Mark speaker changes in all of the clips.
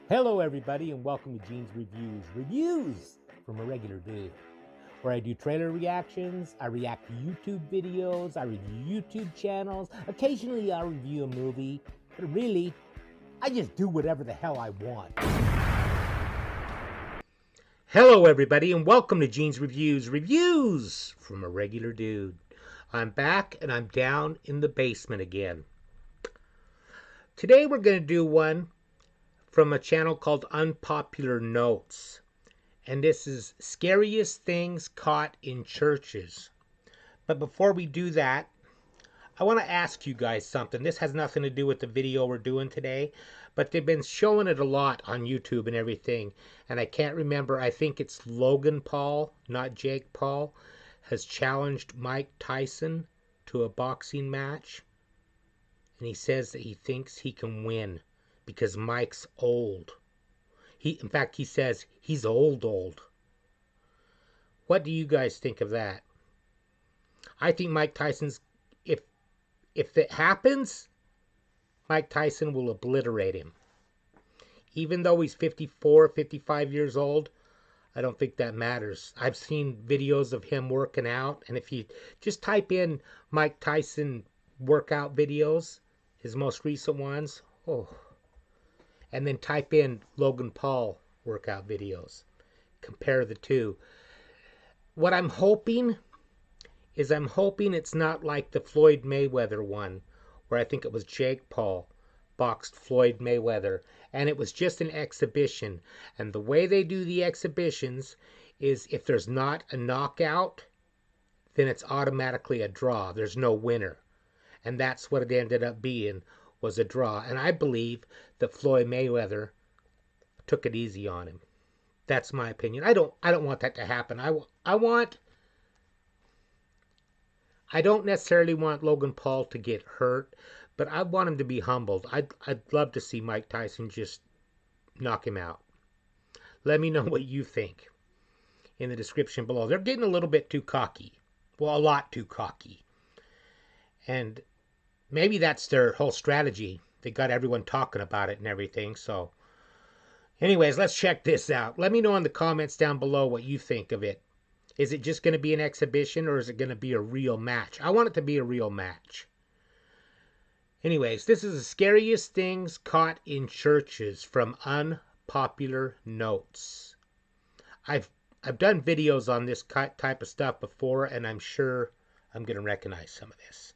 Speaker 1: Hello everybody and welcome to Gene's Reviews from a regular dude, where I do trailer reactions, I react to YouTube videos, I review YouTube channels, occasionally I'll review a movie, but really, I just do whatever the hell I want. Hello everybody and welcome to Gene's Reviews from a regular dude. I'm back and I'm down in the basement again. Today we're going to do one from a channel called Unpopular Notes. And this is Scariest Things Caught in Churches. But before we do that, I want to ask you guys something. This has nothing to do with the video we're doing today, but they've been showing it a lot on YouTube and everything. And I can't remember, I think it's Logan Paul, not Jake Paul, has challenged Mike Tyson to a boxing match. And he says that he thinks he can win because Mike's old. In fact, he says he's old. What do you guys think of that? I think Mike Tyson's, if it happens, Mike Tyson will obliterate him. Even though he's 54, 55 years old, I don't think that matters. I've seen videos of him working out, and if you just type in Mike Tyson workout videos, his most recent ones, and then type in Logan Paul workout videos. Compare the two. What I'm hoping is it's not like the Floyd Mayweather one, where I think it was Jake Paul boxed Floyd Mayweather, and it was just an exhibition. And the way they do the exhibitions is if there's not a knockout, then it's automatically a draw. There's no winner. And that's what it ended up being, was a draw. And I believe that Floyd Mayweather took it easy on him. That's my opinion. I don't want that to happen. I don't necessarily want Logan Paul to get hurt, but I want him to be humbled. I'd love to see Mike Tyson just knock him out. Let me know what you think in the description below. They're getting a little bit too cocky. Well, a lot too cocky. And maybe that's their whole strategy. They got everyone talking about it and everything. So anyways, let's check this out. Let me know in the comments down below what you think of it. Is it just going to be an exhibition, or is it going to be a real match? I want it to be a real match. Anyways, this is the Scariest Things Caught in Churches from Unpopular Notes. I've done videos on this type of stuff before, and I'm sure I'm going to recognize some of this.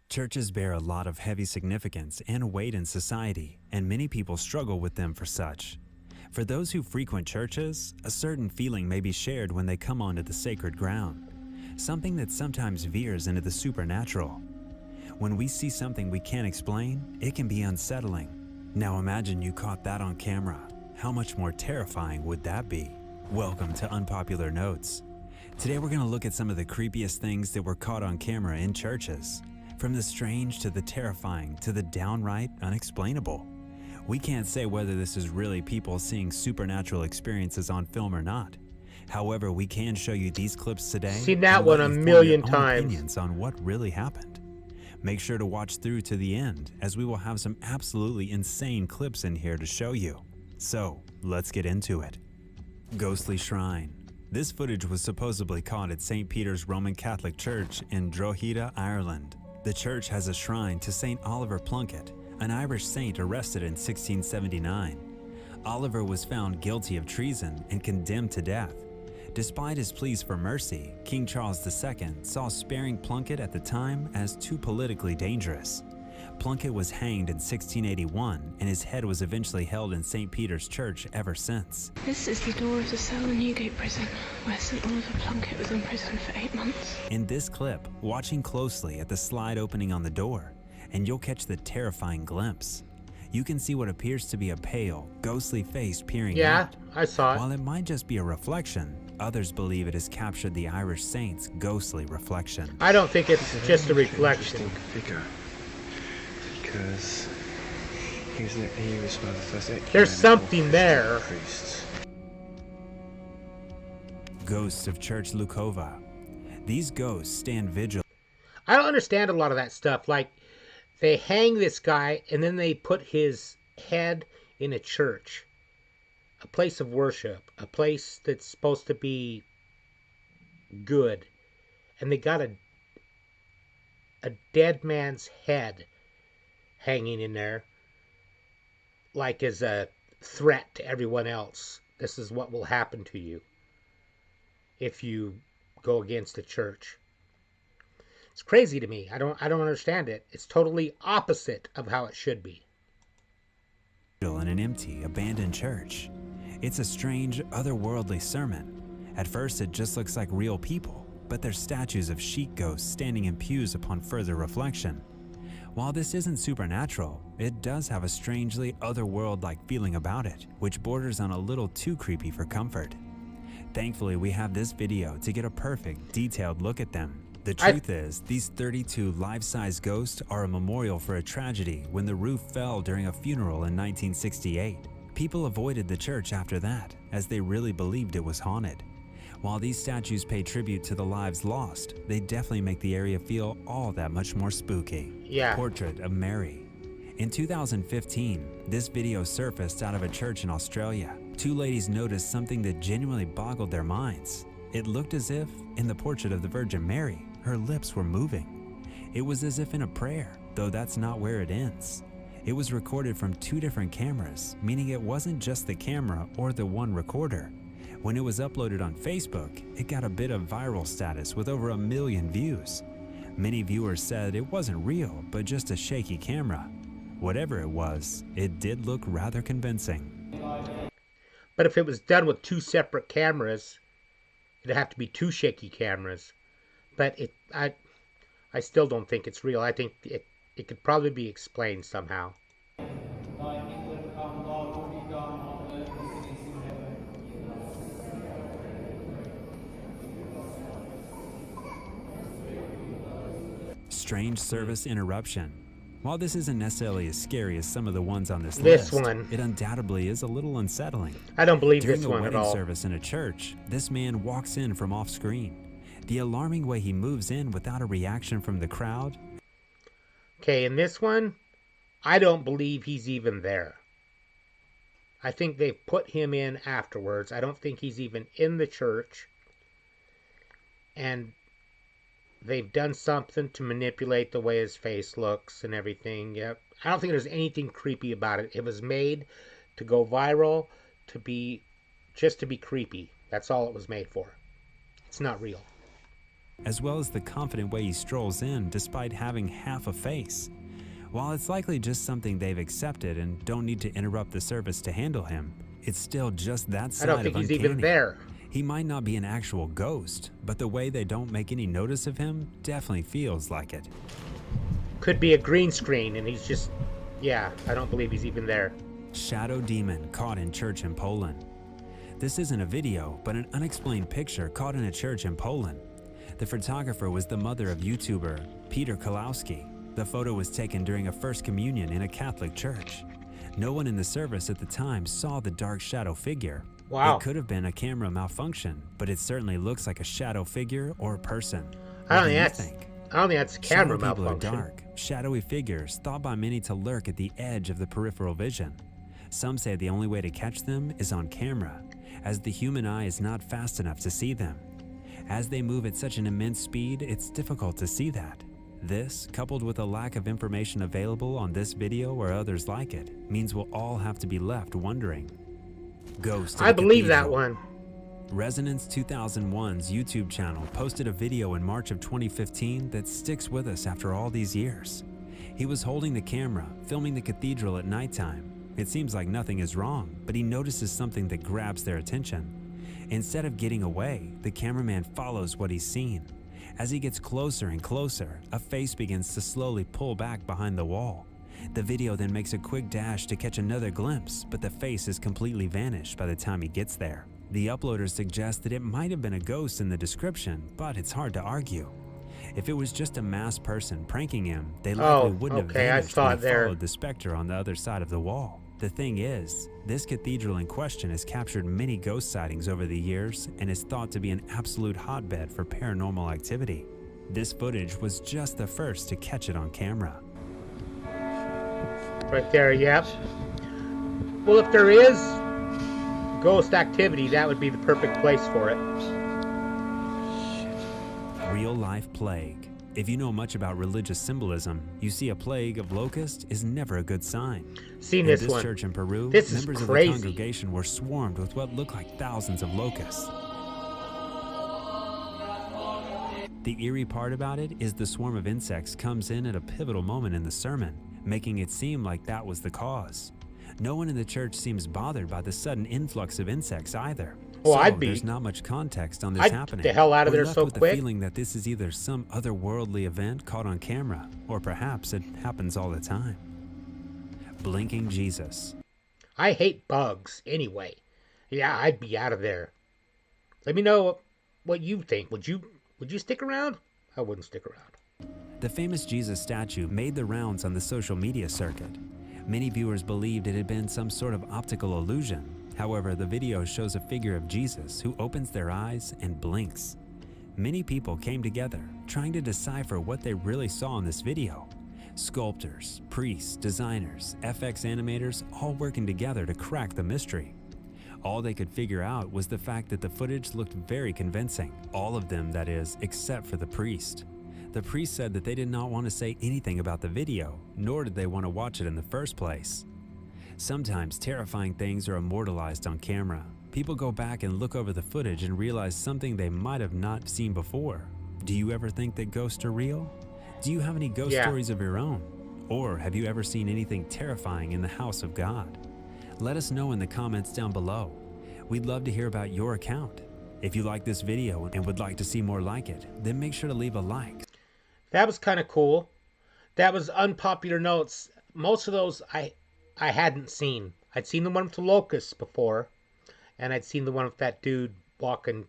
Speaker 2: Churches bear a lot of heavy significance and weight in society, and many people struggle with them for such. For those who frequent churches, a certain feeling may be shared when they come onto the sacred ground, something that sometimes veers into the supernatural. When we see something we can't explain, it can be unsettling. Now imagine you caught that on camera. How much more terrifying would that be? Welcome to Unpopular Notes. Today we're going to look at some of the creepiest things that were caught on camera in churches. From the strange to the terrifying to the downright unexplainable. We can't say whether this is really people seeing supernatural experiences on film or not. However, we can show you these clips today.
Speaker 1: Seen that one a million times.
Speaker 2: Opinions on what really happened. Make sure to watch through to the end, as we will have some absolutely insane clips in here to show you. So, let's get into it. Ghostly Shrine. This footage was supposedly caught at St. Peter's Roman Catholic Church in Drogheda, Ireland. The church has a shrine to St. Oliver Plunkett, an Irish saint arrested in 1679. Oliver was found guilty of treason and condemned to death. Despite his pleas for mercy, King Charles II saw sparing Plunkett at the time as too politically dangerous. Plunkett was hanged in 1681, and his head was eventually held in St. Peter's Church ever since.
Speaker 3: This is the door of the cell in Newgate Prison, where St. Oliver Plunkett was in prison for 8 months.
Speaker 2: In this clip, watching closely at the slide opening on the door, and you'll catch the terrifying glimpse. You can see what appears to be a pale, ghostly face peering out.
Speaker 1: Yeah, I saw it.
Speaker 2: While it might just be a reflection, others believe it has captured the Irish saint's ghostly reflection.
Speaker 1: I don't think it's just a reflection.
Speaker 4: Figure, because he was one of the first.
Speaker 1: There's something there.
Speaker 4: Priests.
Speaker 2: Ghosts of Church Lukova. These ghosts stand vigil.
Speaker 1: I don't understand a lot of that stuff. Like, they hang this guy and then they put his head in a church. a place of worship, a place that's supposed to be good, and they got a dead man's head hanging in there, like as a threat to everyone else. This is what will happen to you if you go against the church. It's crazy to me. I don't understand it. It's totally opposite of how it should be.
Speaker 2: In an empty, abandoned church. It's a strange, otherworldly sermon. At first, it just looks like real people, but they're statues of sheet ghosts standing in pews upon further reflection. While this isn't supernatural, it does have a strangely otherworld-like feeling about it, which borders on a little too creepy for comfort. Thankfully, we have this video to get a perfect, detailed look at them. The truth is, these 32 life-size ghosts are a memorial for a tragedy when the roof fell during a funeral in 1968. People avoided the church after that, as they really believed it was haunted. While these statues pay tribute to the lives lost, they definitely make the area feel all that much more spooky.
Speaker 1: Yeah.
Speaker 2: Portrait of Mary. In 2015, this video surfaced out of a church in Australia. Two ladies noticed something that genuinely boggled their minds. It looked as if, in the portrait of the Virgin Mary, her lips were moving. It was as if in a prayer, though that's not where it ends. It was recorded from two different cameras, meaning it wasn't just the camera or the one recorder. When it was uploaded on Facebook, it got a bit of viral status with over 1 million views. Many viewers said it wasn't real, but just a shaky camera. Whatever it was, it did look rather convincing.
Speaker 1: But if it was done with two separate cameras, it'd have to be two shaky cameras. But I still don't think it's real. I think it could probably be explained somehow.
Speaker 2: Strange service interruption. While this isn't necessarily as scary as some of the ones on this
Speaker 1: This
Speaker 2: list,
Speaker 1: one.
Speaker 2: it undoubtedly is a little unsettling.
Speaker 1: I don't believe
Speaker 2: During
Speaker 1: this
Speaker 2: a
Speaker 1: one at
Speaker 2: wedding
Speaker 1: all.
Speaker 2: service in a church, this man walks in from off screen. The alarming way he moves in without a reaction from the crowd.
Speaker 1: Okay, in this one, I don't believe he's even there. I think they put him in afterwards. I don't think he's even in the church. And they've done something to manipulate the way his face looks and everything. Yep. I don't think there's anything creepy about it. It was made to go viral, just to be creepy. That's all it was made for. It's not real.
Speaker 2: As well as the confident way he strolls in despite having half a face. While it's likely just something they've accepted and don't need to interrupt the service to handle him, it's still just that side
Speaker 1: I
Speaker 2: of
Speaker 1: don't think he's
Speaker 2: uncanny.
Speaker 1: even there.
Speaker 2: He might not be an actual ghost, but the way they don't make any notice of him definitely feels like it.
Speaker 1: Could be a green screen and he's just, yeah, I don't believe he's even there.
Speaker 2: Shadow demon caught in church in Poland. This isn't a video, but an unexplained picture caught in a church in Poland. The photographer was the mother of YouTuber Peter Kalowski. The photo was taken during a First Communion in a Catholic church. No one in the service at the time saw the dark shadow figure.
Speaker 1: Wow.
Speaker 2: It could have been a camera malfunction, but it certainly looks like a shadow figure or a person.
Speaker 1: I don't
Speaker 2: What do you
Speaker 1: think that's a camera
Speaker 2: Shadow people
Speaker 1: malfunction.
Speaker 2: are dark, shadowy figures thought by many to lurk at the edge of the peripheral vision. Some say the only way to catch them is on camera, as the human eye is not fast enough to see them. As they move at such an immense speed, it's difficult to see that. This, coupled with a lack of information available on this video or others like it, means we'll all have to be left wondering. Ghost in
Speaker 1: I believe that
Speaker 2: Cathedral.
Speaker 1: one.
Speaker 2: Resonance 2001's YouTube channel posted a video in March of 2015 that sticks with us after all these years. He was holding the camera, filming the cathedral at nighttime. It seems like nothing is wrong, but he notices something that grabs their attention. Instead of getting away, the cameraman follows what he's seen. As he gets closer and closer, a face begins to slowly pull back behind the wall. The video then makes a quick dash to catch another glimpse, but the face is completely vanished by the time he gets there. The uploader suggests that it might have been a ghost in the description, but it's hard to argue. If it was just a masked person pranking him, they likely wouldn't have
Speaker 1: okay, I
Speaker 2: vanished
Speaker 1: saw
Speaker 2: when
Speaker 1: it
Speaker 2: he
Speaker 1: there.
Speaker 2: followed the specter on the other side of the wall. The thing is, this cathedral in question has captured many ghost sightings over the years and is thought to be an absolute hotbed for paranormal activity. This footage was just the first to catch it on camera.
Speaker 1: Right there, yep. Well, if there is ghost activity, that would be the perfect place for it.
Speaker 2: Real-life plague. If you know much about religious symbolism, you see a plague of locusts is never a good sign.
Speaker 1: Seen
Speaker 2: In
Speaker 1: this
Speaker 2: this
Speaker 1: one.
Speaker 2: church in Peru,
Speaker 1: This is
Speaker 2: members of the
Speaker 1: crazy.
Speaker 2: congregation were swarmed with what looked like thousands of locusts. The eerie part about it is the swarm of insects comes in at a pivotal moment in the sermon, making it seem like that was the cause. No one in the church seems bothered by the sudden influx of insects either.
Speaker 1: Well,
Speaker 2: So
Speaker 1: I'd be.
Speaker 2: there's not much context on this
Speaker 1: I'd
Speaker 2: happening.
Speaker 1: get the hell out of
Speaker 2: We're
Speaker 1: there
Speaker 2: left
Speaker 1: so
Speaker 2: with
Speaker 1: quick.
Speaker 2: the feeling that this is either some otherworldly event caught on camera, or perhaps it happens all the time. Blinking Jesus.
Speaker 1: I hate bugs anyway. Yeah, I'd be out of there. Let me know what you think. Would you stick around? I wouldn't stick around.
Speaker 2: The famous Jesus statue made the rounds on the social media circuit. Many viewers believed it had been some sort of optical illusion. However, the video shows a figure of Jesus who opens their eyes and blinks. Many people came together, trying to decipher what they really saw in this video. Sculptors, priests, designers, FX animators, all working together to crack the mystery. All they could figure out was the fact that the footage looked very convincing. All of them, that is, except for the priest. The priest said that they did not want to say anything about the video, nor did they want to watch it in the first place. Sometimes terrifying things are immortalized on camera. People go back and look over the footage and realize something they might have not seen before. Do you ever think that ghosts are real? Do you have any ghost stories of your own? Or have you ever seen anything terrifying in the house of God? Let us know in the comments down below. We'd love to hear about your account. If you like this video and would like to see more like it, then make sure to leave a like.
Speaker 1: That was kind of cool. That was unpopular notes. Most of those I hadn't seen. I'd seen the one with the locusts before, and I'd seen the one with that dude walking,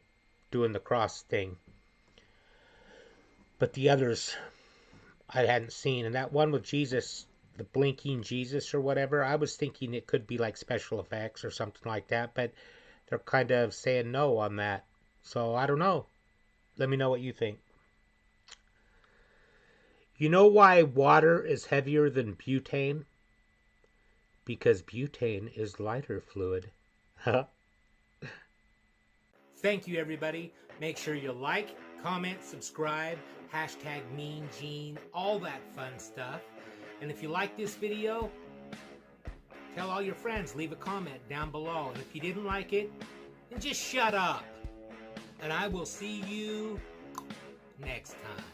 Speaker 1: doing the cross thing. But the others I hadn't seen. And that one with Jesus, the blinking Jesus or whatever, I was thinking it could be like special effects or something like that, but they're kind of saying no on that. So I don't know. Let me know what you think. You know why water is heavier than butane? Because butane is lighter fluid. Thank you, everybody. Make sure you like, comment, subscribe, hashtag Mean Gene, all that fun stuff. And if you like this video, tell all your friends, leave a comment down below. And if you didn't like it, then just shut up. And I will see you next time.